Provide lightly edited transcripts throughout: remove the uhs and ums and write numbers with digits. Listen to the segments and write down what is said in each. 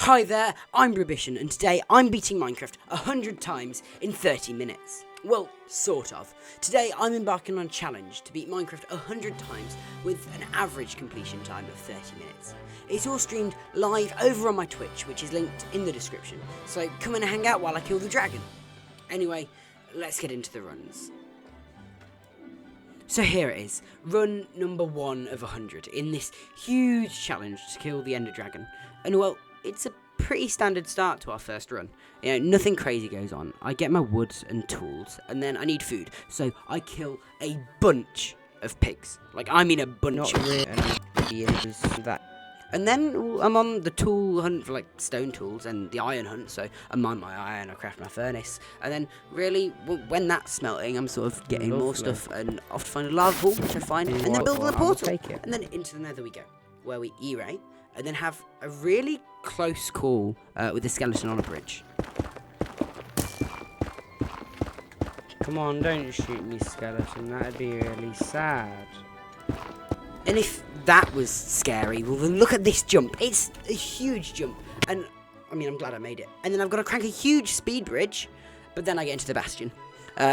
Hi there, I'm Rubishan, and today I'm beating Minecraft 100 times in 30 minutes. Well, sort of. Today I'm embarking on a challenge to beat Minecraft 100 times with an average completion time of 30 minutes. It's all streamed live over on my Twitch, which is linked in the description, so come and hang out while I kill the dragon. Anyway, let's get into the runs. So here it is, run number 1 of 100 in this huge challenge to kill the Ender Dragon. And well, it's a pretty standard start to our first run. You know, nothing crazy goes on. I get my wood and tools, and then I need food. So I kill a bunch of pigs. Like, I mean a bunch. Not really. That. And then I'm on the tool hunt for, like, stone tools and the iron hunt. So I mine my iron, I craft my furnace. And then, really, when that's smelting, I'm sort of getting more stuff and off to find a lava pool, which I find, and then build the portal. And then into the nether we go, where we E-ray, and then have a really close call with the skeleton on a bridge. Come on, don't shoot me, skeleton. That'd be really sad. And if that was scary, well then look at this jump. It's a huge jump. And, I mean, I'm glad I made it. And then I've got to crank a huge speed bridge. But then I get into the bastion,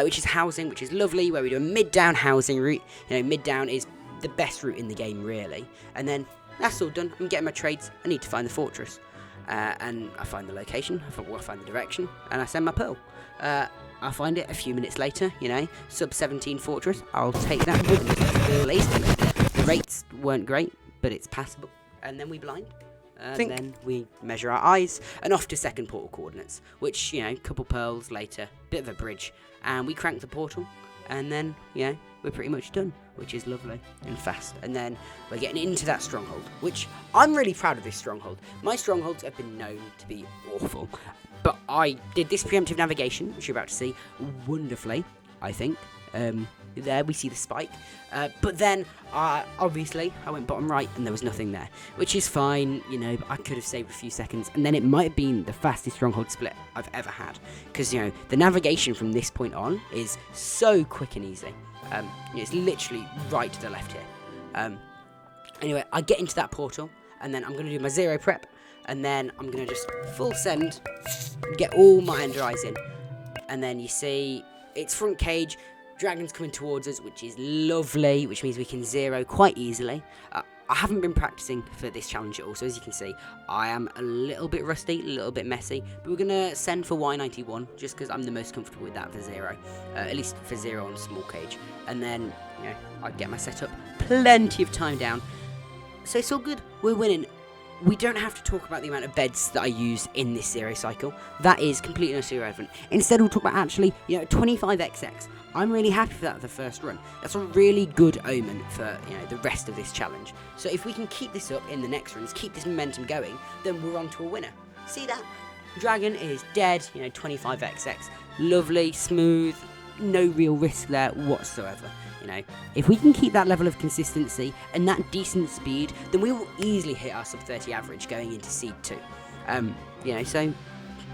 which is housing, which is lovely, where we do a mid-down housing route. You know, mid-down is the best route in the game, really. And then that's all done. I'm getting my trades. I need to find the fortress. And I find the location. I find the direction. And I send my pearl. I'll find it a few minutes later, you know. Sub-17 fortress. I'll take that. The rates weren't great, but it's passable. And then we blind. And then we measure our eyes. And off to second portal coordinates. Which, you know, couple pearls later. Bit of a bridge. And we crank the portal. And then, you know, we're pretty much done, which is lovely and fast. And then we're getting into that stronghold, which I'm really proud of this stronghold. My strongholds have been known to be awful, but I did this preemptive navigation, which you're about to see, wonderfully, I think. There we see the spike, but then obviously I went bottom right and there was nothing there, which is fine, you know. I could have saved a few seconds, and then it might have been the fastest stronghold split I've ever had, because, you know, the navigation from this point on is so quick and easy. It's literally right to the left here. Anyway, I get into that portal, and then I'm going to do my zero prep, and then I'm going to just full send, get all my ender eyes in, and then you see it's front cage. Dragon's coming towards us, which is lovely, which means we can zero quite easily. I haven't been practicing for this challenge at all, so as you can see, I am a little bit rusty, a little bit messy, but we're going to send for Y91, just because I'm the most comfortable with that for zero, at least for zero on small cage. And then, you know, I get my setup, plenty of time down, so it's all good, we're winning. We don't have to talk about the amount of beds that I use in this zero cycle. That is completely irrelevant. Instead, we'll talk about actually, you know, 25xx. I'm really happy for that for the first run. That's a really good omen for, you know, the rest of this challenge. So if we can keep this up in the next runs, keep this momentum going, then we're on to a winner. See that? Dragon is dead, you know, 25xx. Lovely, smooth, no real risk there whatsoever. You know, if we can keep that level of consistency and that decent speed, then we will easily hit our sub 30 average going into seed 2. You know, so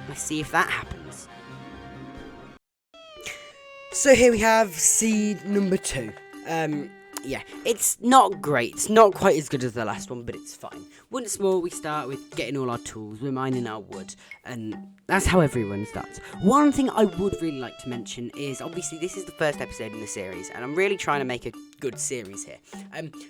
let's see if that happens. So here we have seed number 2. Yeah, it's not great. It's not quite as good as the last one, but it's fine. Once more, we start with getting all our tools. We're mining our wood, and that's how every run starts. One thing I would really like to mention is, obviously, this is the first episode in the series, and I'm really trying to make a good series here.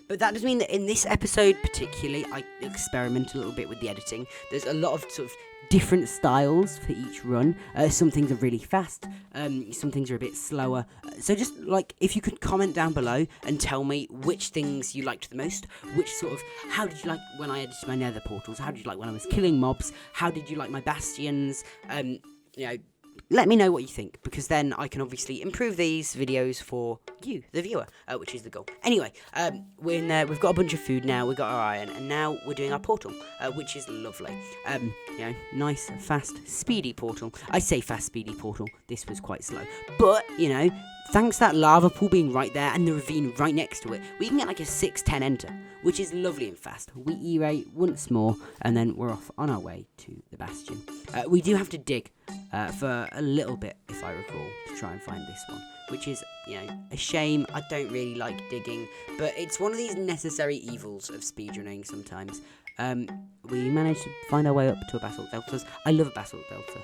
But that does mean that in this episode particularly, I experiment a little bit with the editing. There's a lot of sort of different styles for each run. Some things are really fast, some things are a bit slower. So just, like, if you could comment down below and tell me which things you liked the most, which sort of, how did you like when I edited my nether portals, how did you like when I was killing mobs, how did you like my bastions, you know, let me know what you think, because then I can obviously improve these videos for you, the viewer, which is the goal. Anyway, we're in there, we've got a bunch of food now, we've got our iron, and now we're doing our portal, which is lovely. You know, nice, fast, speedy portal. I say fast, speedy portal, this was quite slow, but, you know, thanks to that lava pool being right there and the ravine right next to it, we can get like a 6-10 enter, which is lovely and fast. We E-ray once more, and then we're off on our way to the bastion. We do have to dig for a little bit, if I recall, to try and find this one, which is, you know, a shame. I don't really like digging, but it's one of these necessary evils of speedrunning sometimes. We managed to find our way up to a basalt deltas. I love a basalt delta.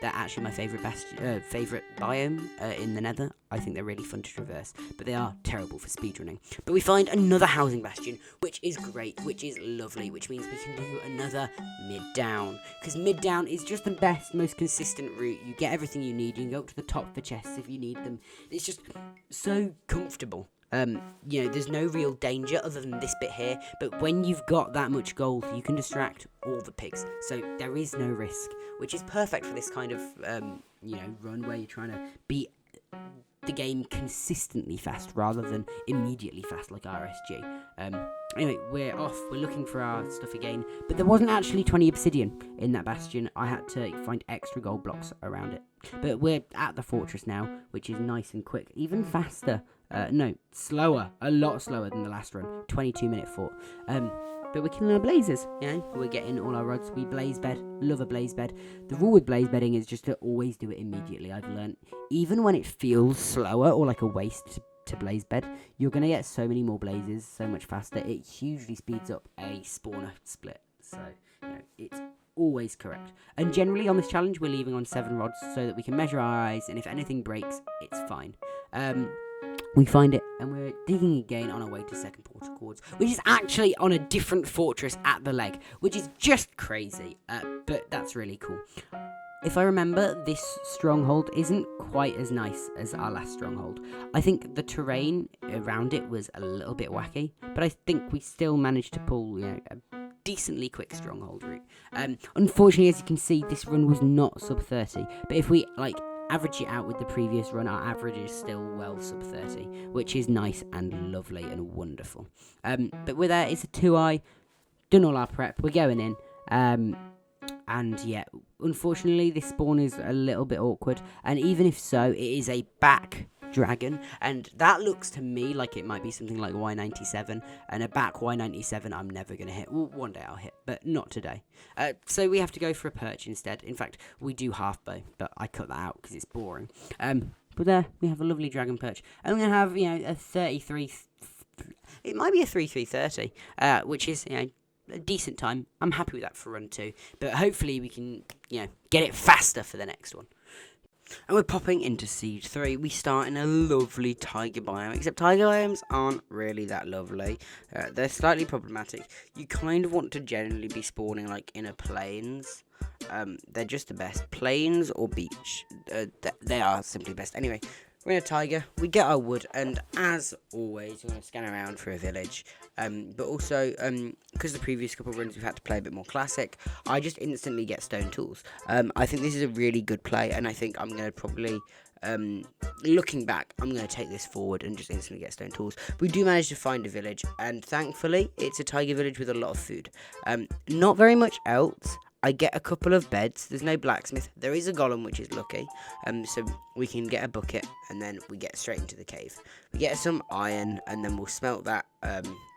They're actually my favourite favourite biome in the Nether. I think they're really fun to traverse, but they are terrible for speedrunning. But we find another housing bastion, which is great, which is lovely, which means we can do another mid-down. Because mid-down is just the best, most consistent route. You get everything you need. You can go up to the top for chests if you need them. It's just so comfortable. You know, there's no real danger other than this bit here, but when you've got that much gold, you can distract all the pigs, so there is no risk, which is perfect for this kind of, you know, run where you're trying to beat the game consistently fast rather than immediately fast like RSG. Anyway, we're off, we're looking for our stuff again, but there wasn't actually 20 obsidian in that bastion. I had to find extra gold blocks around it, but we're at the fortress now, which is nice and quick, even faster. No, slower, a lot slower than the last run, 22-minute fort. But we're killing our blazes, you know, we're getting all our rods, we blaze bed, love a blaze bed. The rule with blaze bedding is just to always do it immediately, I've learned. Even when it feels slower or like a waste to blaze bed, you're going to get so many more blazes, so much faster, it hugely speeds up a spawner split, so, you know, it's always correct. And generally on this challenge, we're leaving on 7 rods so that we can measure our eyes, and if anything breaks, it's fine. We find it, and we're digging again on our way to second portal cords, which is actually on a different fortress at the leg, which is just crazy, but that's really cool. If I remember, this stronghold isn't quite as nice as our last stronghold. I think the terrain around it was a little bit wacky, but I think we still managed to pull, you know, a decently quick stronghold route. Unfortunately, as you can see, this run was not sub 30, but if we, like, average it out with the previous run, our average is still well sub 30, which is nice and lovely and wonderful. But we're there, it's a 2i, done all our prep, we're going in, and yeah, unfortunately this spawn is a little bit awkward, and even if so, it is a back dragon, and that looks to me like it might be something like Y97, and a back Y97 I'm never going to hit. Well, one day I'll hit, but not today. So we have to go for a perch instead. In fact, we do half bow, but I cut that out because it's boring. But there, we have a lovely dragon perch, and we're going to have, you know, a 33, it might be a 3330, which is, you know, a decent time. I'm happy with that for run 2, but hopefully we can, you know, get it faster for the next one. And we're popping into Siege 3. We start in a lovely tiger biome, except tiger biomes aren't really that lovely. They're slightly problematic. You kind of want to generally be spawning like in a plains. They're just the best. Plains or beach. They are simply best. Anyway, we're in a tiger, we get our wood, and as always, we're going to scan around for a village. But also, because the previous couple of runs we've had to play a bit more classic, I just instantly get stone tools. I think this is a really good play, and I think I'm going to probably, looking back, I'm going to take this forward and just instantly get stone tools. We do manage to find a village, and thankfully, it's a tiger village with a lot of food. Not very much else. I get a couple of beds. There's no blacksmith. There is a golem, which is lucky. So we can get a bucket, and then we get straight into the cave. We get some iron, and then we'll smelt that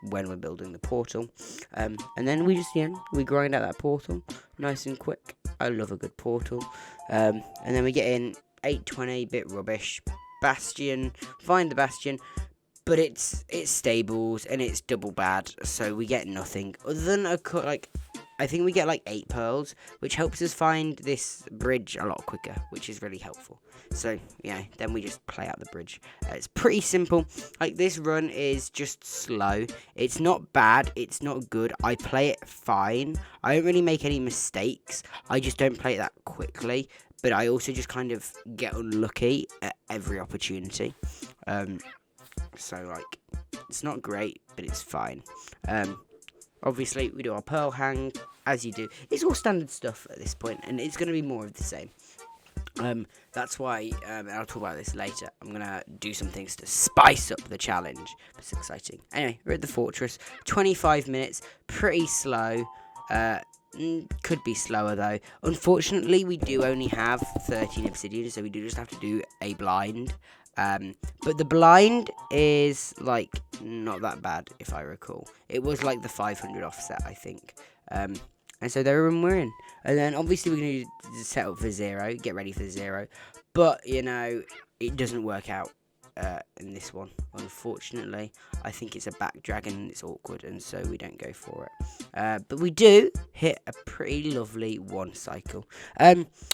when we're building the portal. And then we just, we grind out that portal nice and quick. I love a good portal. And then we get in 820, bit rubbish. Bastion, find the bastion. But it's stables, and it's double bad, so we get nothing. Other than I think we get like 8 pearls, which helps us find this bridge a lot quicker, which is really helpful. So, yeah, then we just play out the bridge. It's pretty simple. Like, this run is just slow. It's not bad. It's not good. I play it fine. I don't really make any mistakes. I just don't play it that quickly. But I also just kind of get unlucky at every opportunity. So, like, it's not great, but it's fine. Obviously, we do our pearl hang, as you do. It's all standard stuff at this point, and it's going to be more of the same. That's why, and I'll talk about this later, I'm going to do some things to spice up the challenge. It's exciting. Anyway, we're at the fortress. 25 minutes, pretty slow. Could be slower, though. Unfortunately, we do only have 13 obsidian, so we do just have to do a blind. But the blind is, like, not that bad, if I recall. It was, like, the 500 offset, I think. And so the room we're in. And then, obviously, we're going to set up for 0, get ready for 0. But, you know, it doesn't work out in this one. Unfortunately, I think it's a back dragon and it's awkward, and so we don't go for it. But we do hit a pretty lovely one cycle.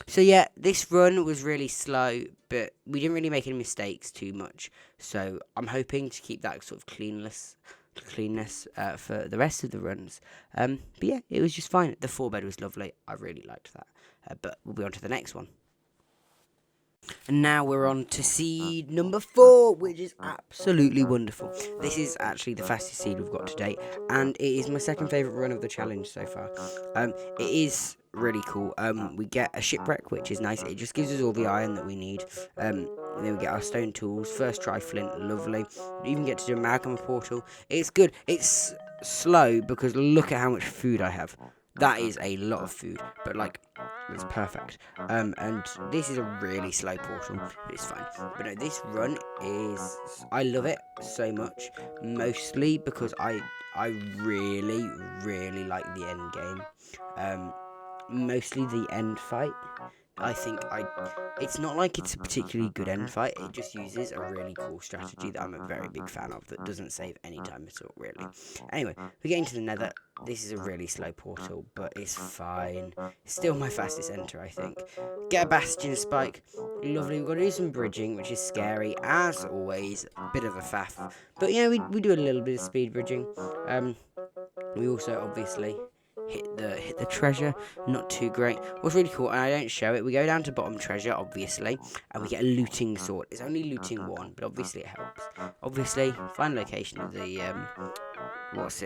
So yeah, this run was really slow, but we didn't really make any mistakes too much. So I'm hoping to keep that sort of cleanness for the rest of the runs. But yeah, it was just fine. The 4-bed was lovely. I really liked that. But we'll be on to the next one. And now we're on to seed number 4, which is absolutely wonderful. This is actually the fastest seed we've got to date, and it is my second favourite run of the challenge so far. It is really cool. We get a shipwreck, which is nice. It just gives us all the iron that we need. Then we get our stone tools, first try flint, lovely. We even get to do a magma portal. It's good. It's slow because look at how much food I have. That is a lot of food, but like, it's perfect. And this is a really slow portal, but it's fine. But no, this run is, I love it so much, mostly because I really, really like the end game. Mostly the end fight. I think it's not like it's a particularly good end fight, it just uses a really cool strategy that I'm a very big fan of that doesn't save any time at all, really. Anyway, we get into the nether. This is a really slow portal, but it's fine. Still my fastest enter, I think. Get a bastion spike. Lovely. We've got to do some bridging, which is scary, as always. A bit of a faff. But, you know, we do a little bit of speed bridging. We also, obviously, hit the treasure, not too great. What's really cool, and I don't show it, we go down to bottom treasure, obviously, and we get a looting sword. It's only looting 1, but obviously it helps. Obviously, find location of the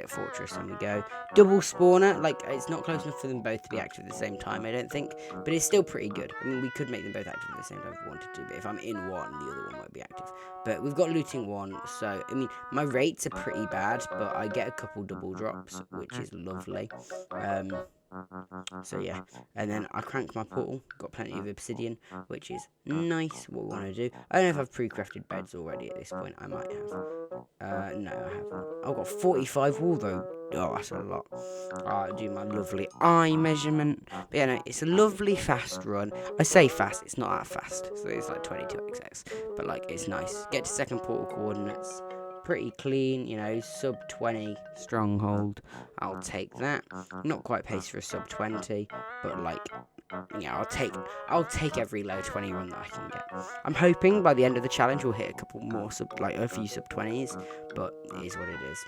fortress, and we go double spawner. Like, it's not close enough for them both to be active at the same time, I don't think, but it's still pretty good. I mean, we could make them both active at the same time if we wanted to, but if I'm in one, the other one won't be active. But we've got looting 1, so I mean, my rates are pretty bad, but I get a couple double drops, which is lovely. So yeah, and then I crank my portal, got plenty of obsidian, which is nice, what we want to do. I don't know if I've pre-crafted beds already at this point, I might have. No, I haven't. I've got 45 wool though. Oh, that's a lot. I'll do my lovely eye measurement. But yeah, no, it's a lovely fast run. I say fast, it's not that fast, so it's like 22xx, but like, it's nice. Get to second portal coordinates. Pretty clean, you know, sub 20 stronghold. I'll take that. Not quite pace for a sub 20, but like, yeah, I'll take every low 20 run that I can get. I'm hoping by the end of the challenge we'll hit a couple more a few sub 20s, but it is what it is.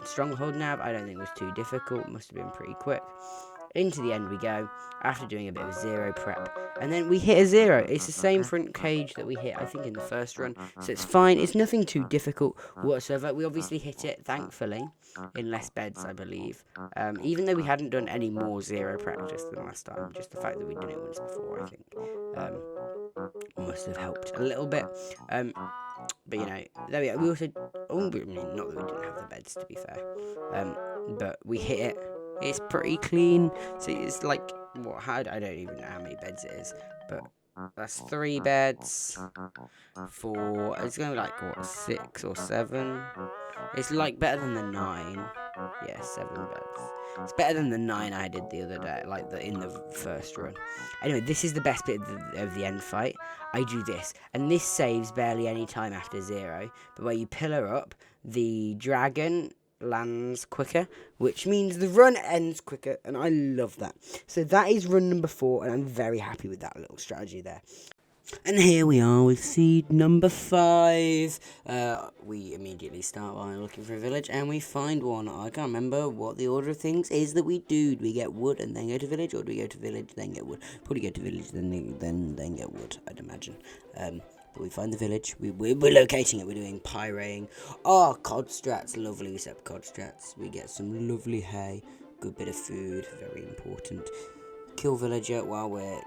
Stronghold nav, I don't think was too difficult. Must have been pretty quick. Into the end we go, after doing a bit of 0 prep, and then we hit a 0. It's the same front cage that we hit, I think, in the first run, so it's fine. It's nothing too difficult whatsoever. We obviously hit it, thankfully, in less beds, I believe, even though we hadn't done any more 0 practice than last time. Just the fact that we'd done it once before, I think, must have helped a little bit. But, you know, there we go. We also, not that we didn't have the beds, to be fair, but we hit it. It's pretty clean. So it's like, I don't even know how many beds it is, but that's 3 beds. 4. It's gonna be like 6 or 7. It's like better than the 9. Yeah, 7 beds. It's better than the 9 I did the other day, like in the first run. Anyway, this is the best bit of the end fight. I do this, and this saves barely any time after 0. But where you pillar up, the dragon lands quicker, which means the run ends quicker, and I love that. So that is run number 4, and I'm very happy with that little strategy there. And here we are with seed number 5. We immediately start by looking for a village, and we find one. I can't remember what the order of things is that we do. Do we get wood and then go to village, or do we go to village then get wood? Probably go to village then get wood, I'd imagine. But we find the village, we're locating it, we're doing pyraying. Oh, cod strats, lovely, we set up cod strats. We get some lovely hay, good bit of food, very important. Kill villager while we're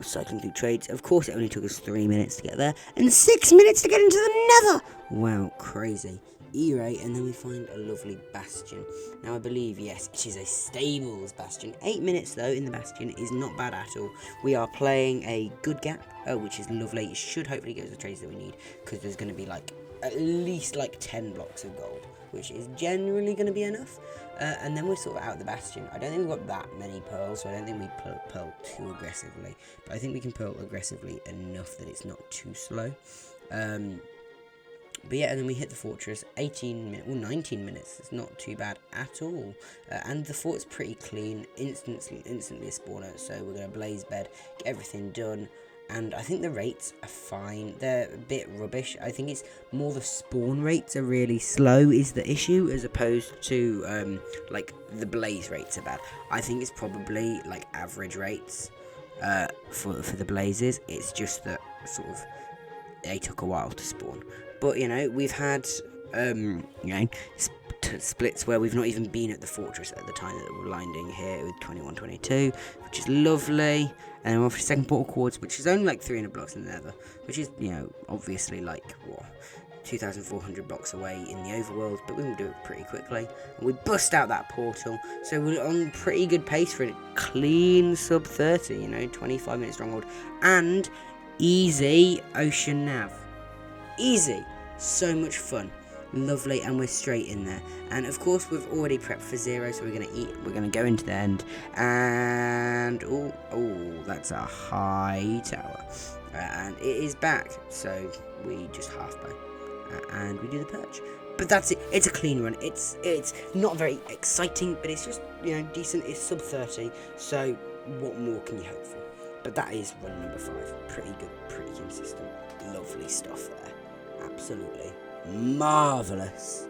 cycling through trades. Of course, it only took us 3 minutes to get there, and 6 minutes to get into the nether! Wow, crazy. E-ray, and then we find a lovely bastion. Now I believe, yes, it is a stables bastion. 8 minutes though in the bastion is not bad at all. We are playing a good gap, which is lovely. It should hopefully give us the trades that we need, because there's going to be like at least like 10 blocks of gold, which is generally going to be enough. And then we're sort of out the bastion. I don't think we've got that many pearls, so I don't think we pearl too aggressively, but I think we can pearl aggressively enough that it's not too slow. But yeah, and then we hit the fortress, 18 minutes, well 19 minutes, it's not too bad at all. And the fort's pretty clean, instantly a spawner, so we're going to blaze bed, get everything done. And I think the rates are fine, they're a bit rubbish. I think it's more the spawn rates are really slow is the issue, as opposed to, like, the blaze rates are bad. I think it's probably, like, average rates for the blazes. It's just that, sort of, they took a while to spawn. But, you know, we've had, you know, splits where we've not even been at the fortress at the time that we're landing here with 2122, which is lovely. And then we're off to second portal quarters, which is only like 300 blocks in the nether, which is, you know, obviously like, what, 2,400 blocks away in the overworld, but we can do it pretty quickly. And we bust out that portal, so we're on pretty good pace for a clean sub 30, you know, 25 minute stronghold, and easy ocean nav. Easy. So much fun. Lovely, and we're straight in there. And of course we've already prepped for 0, so we're going to eat. We're going to go into the end, and oh, that's a high tower, and it is back, so we just half bow, and we do the perch. But that's it. It's a clean run. It's not very exciting, but it's just, you know, decent. It's sub 30, so what more can you hope for? But that is run number 5. Pretty good, pretty consistent. Lovely stuff there. Absolutely marvellous.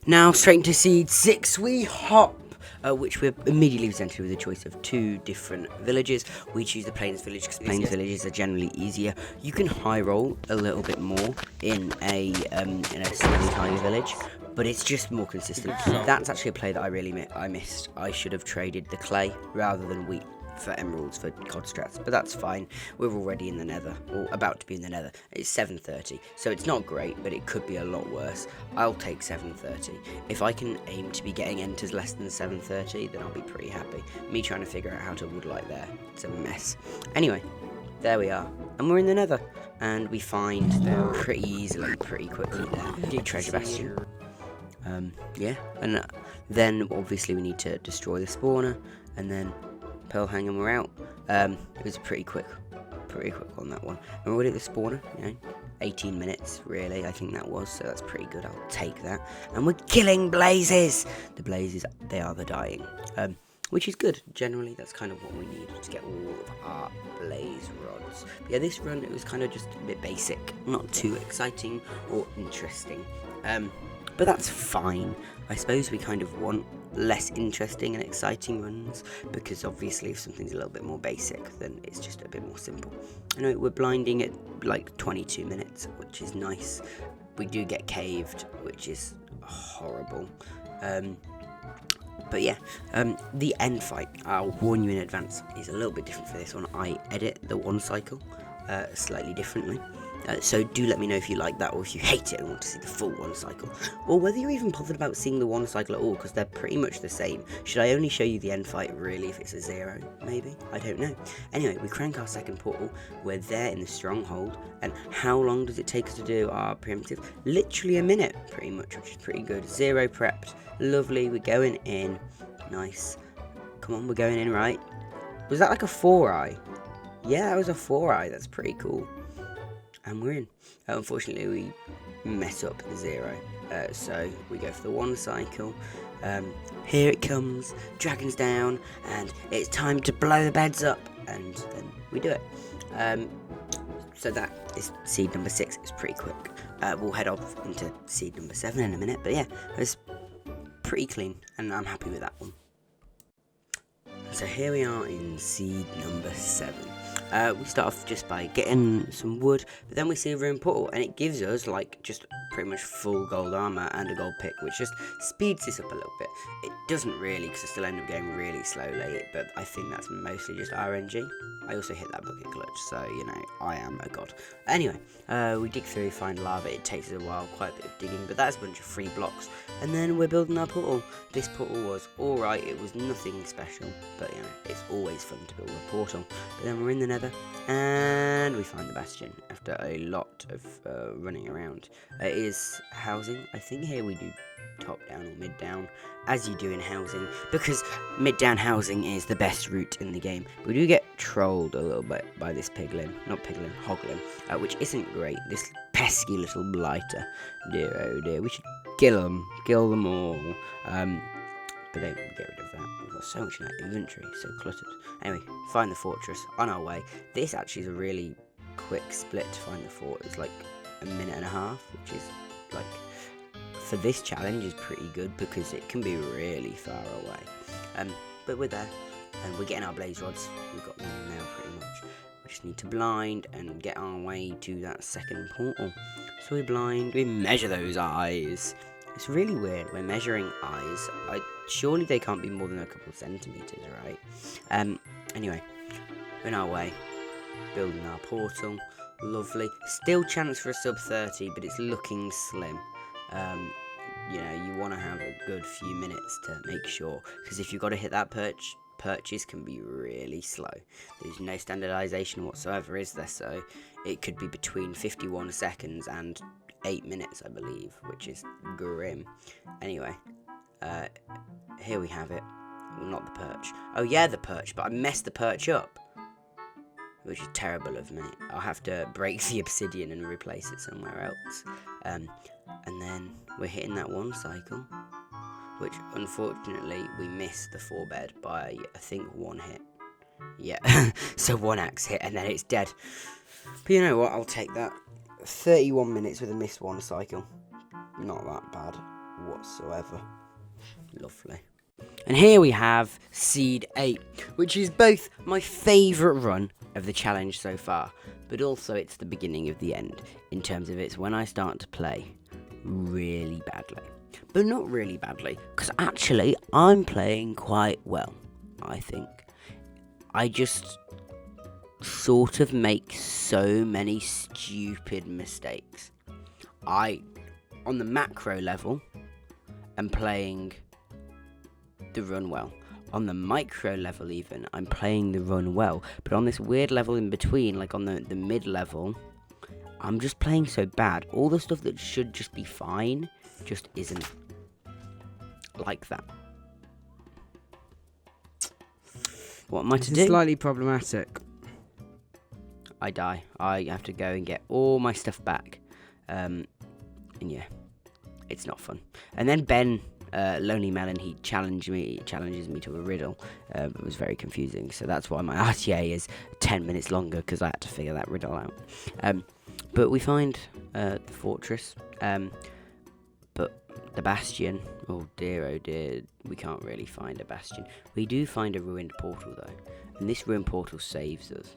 Now straight into seed 6 we hop, which we're immediately presented with a choice of 2 different villages. We choose the Plains village because Plains villages are generally easier. You can high roll a little bit more in a single tiny village, but it's just more consistent. That's actually a play that I missed. I should have traded the clay rather than wheat for emeralds for cod strats, but that's fine. We're already in the nether, or about to be in the nether. It's 7:30, so it's not great, but it could be a lot worse. I'll take 7:30. If I can aim to be getting enters less than 7:30, then I'll be pretty happy. Me trying to figure out how to woodlight there, it's a mess. Anyway, there we are, and we're in the nether, and we find them pretty easily, pretty quickly there. Do treasure bastion. Yeah, and then obviously we need to destroy the spawner, and then pearl hang and we're out. It was pretty quick on that one. And we're already at the spawner, you know, 18 minutes really, I think that was, so that's pretty good. I'll take that. And we're killing blazes. The blazes, they are the dying, which is good. Generally, that's kind of what we need to get all of our blaze rods. But yeah, this run, it was kind of just a bit basic, not too exciting or interesting. But that's fine. I suppose we kind of want less interesting and exciting runs, because obviously if something's a little bit more basic, then it's just a bit more simple. I know we're blinding at like 22 minutes, which is nice. We do get caved, which is horrible. But yeah, the end fight, I'll warn you in advance, is a little bit different for this one. I edit the 1 cycle slightly differently. So do let me know if you like that, or if you hate it and want to see the full 1 cycle, or whether you're even bothered about seeing the 1 cycle at all, because they're pretty much the same. Should I only show you the end fight really if it's a 0? Maybe? I don't know. Anyway, we crank our second portal, we're there in the stronghold, and how long does it take us to do our preemptive? Literally a minute, pretty much, which is pretty good. 0 prepped, lovely, we're going in, nice. Come on, we're going in right. Was that like a 4-eye? Yeah, that was a 4-eye, that's pretty cool. And we're in. Unfortunately, we mess up the 0, so we go for the 1 cycle. Here it comes, dragons down, and it's time to blow the beds up, and then we do it. So that is seed number 6. It's pretty quick. We'll head off into seed number 7 in a minute, but yeah, it's pretty clean, and I'm happy with that one. So here we are in seed number 7. We start off just by getting some wood, but then we see a ruined portal, and it gives us like just pretty much full gold armor and a gold pick, which just speeds this up a little bit. It doesn't really, because I still end up going really slowly, but I think that's mostly just RNG. I also hit that bucket glitch, so you know, I am a god. Anyway, we dig through, find lava. It takes us a while, quite a bit of digging, but that's a bunch of free blocks, and then we're building our portal. This portal was alright, it was nothing special, but you know, it's always fun to build a portal. But then we're in the nether, and we find the bastion after a lot of running around. It is housing. I think here we do top down or mid down, as you do in housing, because mid down housing is the best route in the game. We do get trolled a little bit by this hoglin, which isn't great. This pesky little blighter. Dear, oh dear, we should kill them all. But don't get rid of that. We've got so much in our inventory, so cluttered. Anyway, find the fortress, on our way. This actually is a really quick split to find the fort. It's like a minute and a half, which is like, for this challenge is pretty good because it can be really far away. But we're there, and we're getting our blaze rods. We've got them now pretty much. We just need to blind and get our way to that second portal. So we blind, we measure those eyes. It's really weird, we're measuring eyes. Surely they can't be more than a couple centimeters, right? Anyway, we're on our way, building our portal. Lovely. Still chance for a sub 30, but it's looking slim. You know, you want to have a good few minutes to make sure, because if you've got to hit that purchase can be really slow. There's no standardization whatsoever, is there? So it could be between 51 seconds and 8 minutes, I believe, which is grim. Anyway, here we have it. Well, not the perch. Oh yeah, the perch, but I messed the perch up, which is terrible of me. I'll have to break the obsidian and replace it somewhere else. And then we're hitting that one cycle, which unfortunately we missed the 4-bed by, I think, 1 hit. Yeah, so 1 axe hit and then it's dead. But you know what, I'll take that. 31 minutes with a missed 1 cycle. Not that bad whatsoever. Lovely. And here we have Seed 8, which is both my favourite run of the challenge so far, but also it's the beginning of the end, in terms of it's when I start to play really badly. But not really badly, because actually I'm playing quite well, I think. I just sort of make so many stupid mistakes. On the macro level, am playing the run well. On the micro level even, I'm playing the run well. But on this weird level in between, like on the mid level, I'm just playing so bad. All the stuff that should just be fine just isn't like that. What am I to do? It's slightly problematic. I die. I have to go and get all my stuff back. And yeah, it's not fun. And then Ben, Lonely Melon, he challenges me to a riddle. It was very confusing. So that's why my RTA is 10 minutes longer, because I had to figure that riddle out. But we find the fortress. But the bastion, oh dear, we can't really find a bastion. We do find a ruined portal though. And this ruined portal saves us.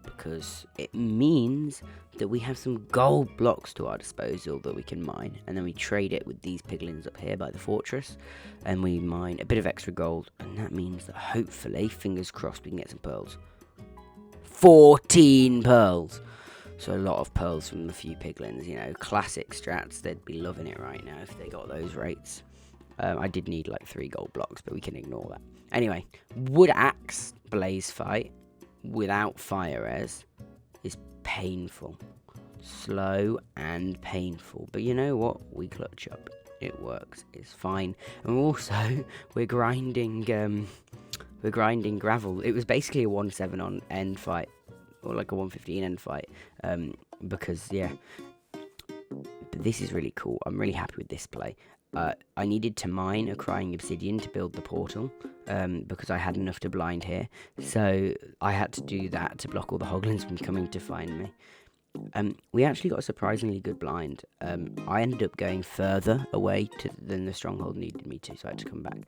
Because it means that we have some gold blocks to our disposal that we can mine, and then we trade it with these piglins up here by the fortress, and we mine a bit of extra gold, and that means that hopefully, fingers crossed, we can get some pearls. 14 pearls! So a lot of pearls from a few piglins, you know, classic strats. They'd be loving it right now if they got those rates. I did need like 3 gold blocks, but we can ignore that. Anyway, wood axe blaze fight without fire res is painful. Slow and painful. But you know what? We clutch up. It works. It's fine. And also, we're grinding gravel. It was basically a 1-7 on end fight. Or like a 115 end fight. Because, yeah. But this is really cool. I'm really happy with this play. I needed to mine a crying obsidian to build the portal, because I had enough to blind here, so I had to do that to block all the hoglins from coming to find me. We actually got a surprisingly good blind. I ended up going further away than the stronghold needed me to, so I had to come back.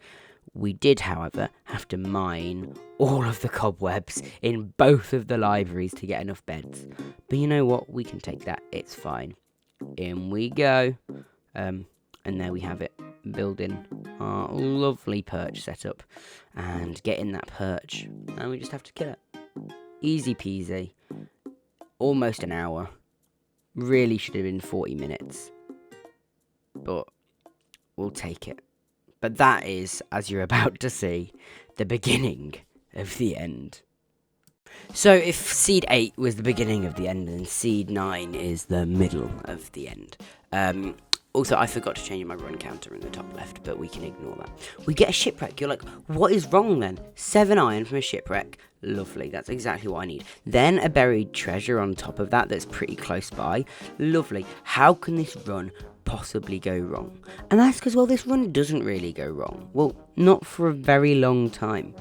We did, however, have to mine all of the cobwebs in both of the libraries to get enough beds. But you know what? We can take that. It's fine. In we go. And there we have it, building our lovely perch setup, and getting that perch, and we just have to kill it. Easy peasy, almost an hour, really should have been 40 minutes, but we'll take it. But that is, as you're about to see, the beginning of the end. So if Seed 8 was the beginning of the end, then Seed 9 is the middle of the end. Also, I forgot to change my run counter in the top left, but we can ignore that. We get a shipwreck. You're like, what is wrong then? 7 iron from a shipwreck. Lovely, that's exactly what I need. Then a buried treasure on top of that that's pretty close by. Lovely. How can this run possibly go wrong? And that's because, well, this run doesn't really go wrong. Well, not for a very long time.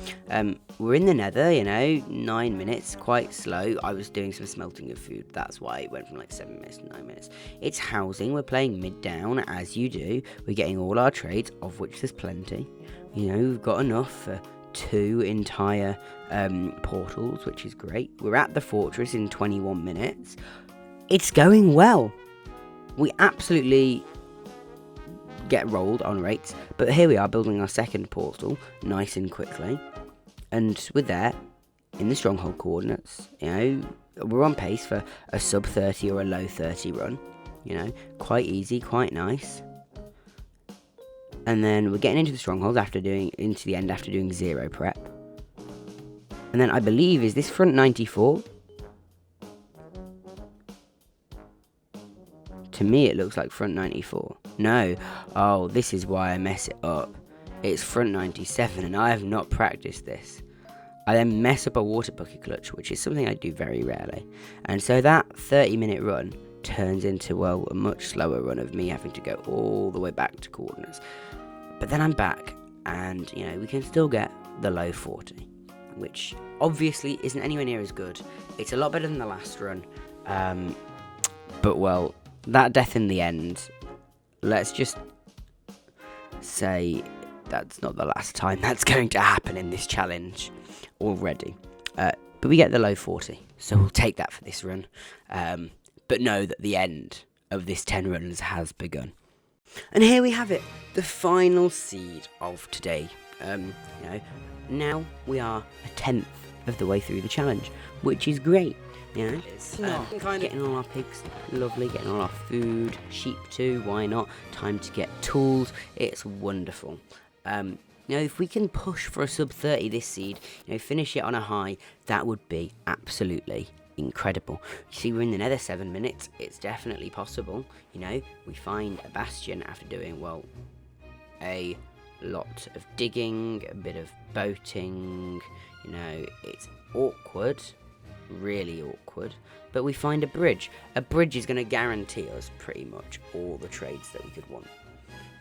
We're in the nether, you know, 9 minutes, quite slow. I was doing some smelting of food, that's why it went from like 7 minutes to 9 minutes. It's housing, we're playing mid-down, as you do. We're getting all our trades, of which there's plenty. You know, we've got enough for 2 entire portals, which is great. We're at the fortress in 21 minutes. It's going well. We absolutely get rolled on rates, but here we are building our second portal nice and quickly, and we're there in the stronghold coordinates. You know, we're on pace for a sub 30 or a low 30 run, you know, quite easy, quite nice. And then we're getting into the stronghold after doing 0 prep. And then I believe, is this front 94? To me it looks like front 94. No. Oh, this is why I mess it up. It's front 97 and I have not practiced this. I then mess up a water bucket clutch, which is something I do very rarely. And so that 30-minute run turns into, well, a much slower run of me having to go all the way back to coordinates. But then I'm back and, you know, we can still get the low 40, which obviously isn't anywhere near as good. It's a lot better than the last run. But, well, that death in the end, let's just say that's not the last time that's going to happen in this challenge already. But we get the low 40, so we'll take that for this run. But know that the end of this 10 runs has begun. And here we have it, the final seed of today. You know, now we are a 10th of the way through the challenge, which is great. You know, getting all our pigs, lovely, getting all our food, sheep too, why not? Time to get tools, it's wonderful. You know, if we can push for a sub 30 this seed, you know, finish it on a high, that would be absolutely incredible. You see, we're in the nether 7 minutes, it's definitely possible. You know, we find a bastion after doing, well, a lot of digging, a bit of boating, you know, it's awkward. Really awkward, but we find a bridge. A bridge is going to guarantee us pretty much all the trades that we could want,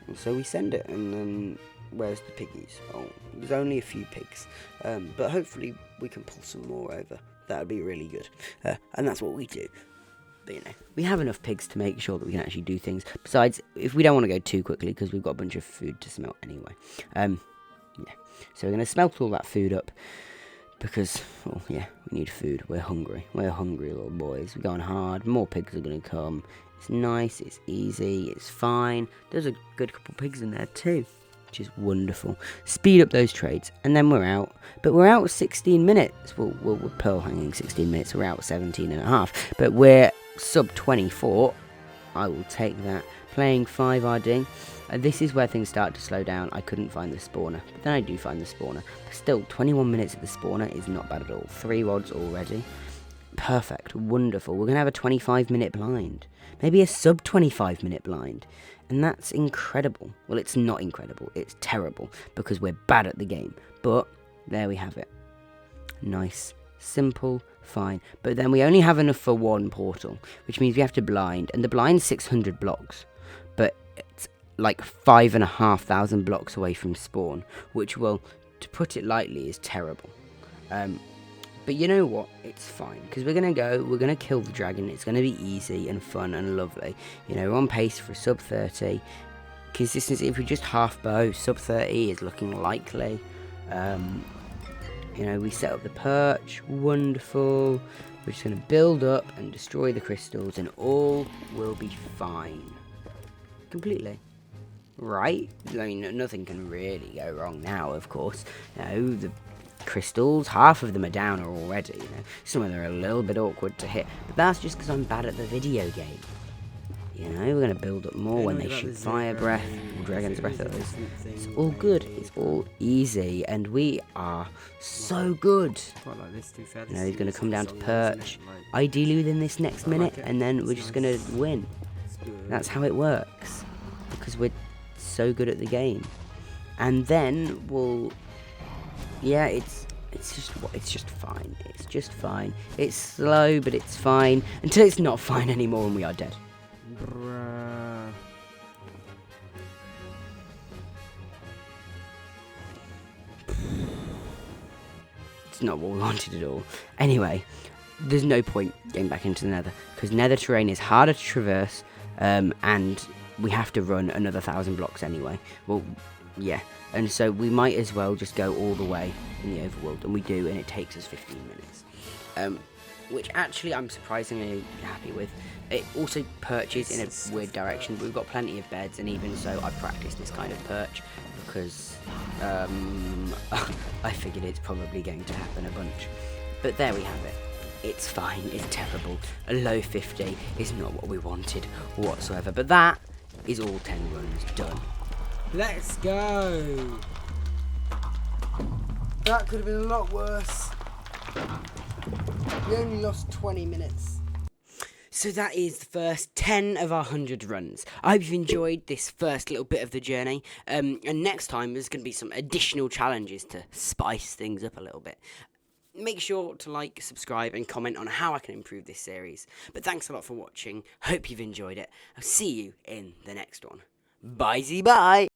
and so we send it. And then where's the piggies? Oh, there's only a few pigs, but hopefully we can pull some more over. That would be really good, and that's what we do. But you know, we have enough pigs to make sure that we can actually do things. Besides, if we don't want to go too quickly, because we've got a bunch of food to smelt anyway. Yeah, so we're going to smelt all that food up. Because, well, yeah, we need food. We're hungry. We're hungry, little boys. We're going hard. More pigs are going to come. It's nice. It's easy. It's fine. There's a good couple pigs in there too, which is wonderful. Speed up those trades, and then we're out. But we're out 16 minutes. Well, we're pearl hanging 16 minutes. We're out 17 and a half. But we're sub 24. I will take that. Playing 5RD. This is where things start to slow down. I couldn't find the spawner, but then I do find the spawner. But still, 21 minutes at the spawner is not bad at all. 3 rods already. Perfect. Wonderful. We're going to have a 25-minute blind. Maybe a sub 25-minute blind. And that's incredible. Well, it's not incredible. It's terrible, because we're bad at the game. But there we have it. Nice. Simple. Fine. But then we only have enough for 1 portal, which means we have to blind. And the blind's 600 blocks. But it's like 5,500 blocks away from spawn, which, well, to put it lightly, is terrible. But you know what? It's fine, because we're going to kill the dragon. It's going to be easy and fun and lovely. You know, we're on pace for sub 30. Consistency, if we just half bow, sub 30 is looking likely. You know, we set up the perch. Wonderful. We're just going to build up and destroy the crystals, and all will be fine. Completely. Right? I mean, nothing can really go wrong now, of course. You know, the crystals, half of them are down already. You know, some of them are a little bit awkward to hit, but that's just because I'm bad at the video game. You know, we're going to build up more when they shoot fire breath, or dragon's breath at us. It's all good. It's all easy, and we are so good. You know, he's going to come down to perch, ideally within this next minute, and then we're just going to win. That's how it works. because we're so good at the game. And then we'll, yeah, it's just fine. It's just fine. It's slow, but it's fine until it's not fine anymore and we are dead. Bruh. It's not what we wanted at all. Anyway, there's no point getting back into the nether, because nether terrain is harder to traverse, and we have to run another 1,000 blocks anyway. Well, yeah, and so we might as well just go all the way in the overworld, and we do, and it takes us 15 minutes, which actually I'm surprisingly happy with. It also perches in a weird direction, but we've got plenty of beds, and even so I practiced this kind of perch because I figured it's probably going to happen a bunch. But there we have it. It's fine, it's terrible. A low 50 is not what we wanted whatsoever, but that is all 10 runs done. Let's go. That could have been a lot worse. We only lost 20 minutes. So that is the first 10 of our 100 runs. I hope you've enjoyed this first little bit of the journey. And next time there's going to be some additional challenges to spice things up a little bit. Make sure to like, subscribe, and comment on how I can improve this series. But thanks a lot for watching. Hope you've enjoyed it. I'll see you in the next one. Bye-bye.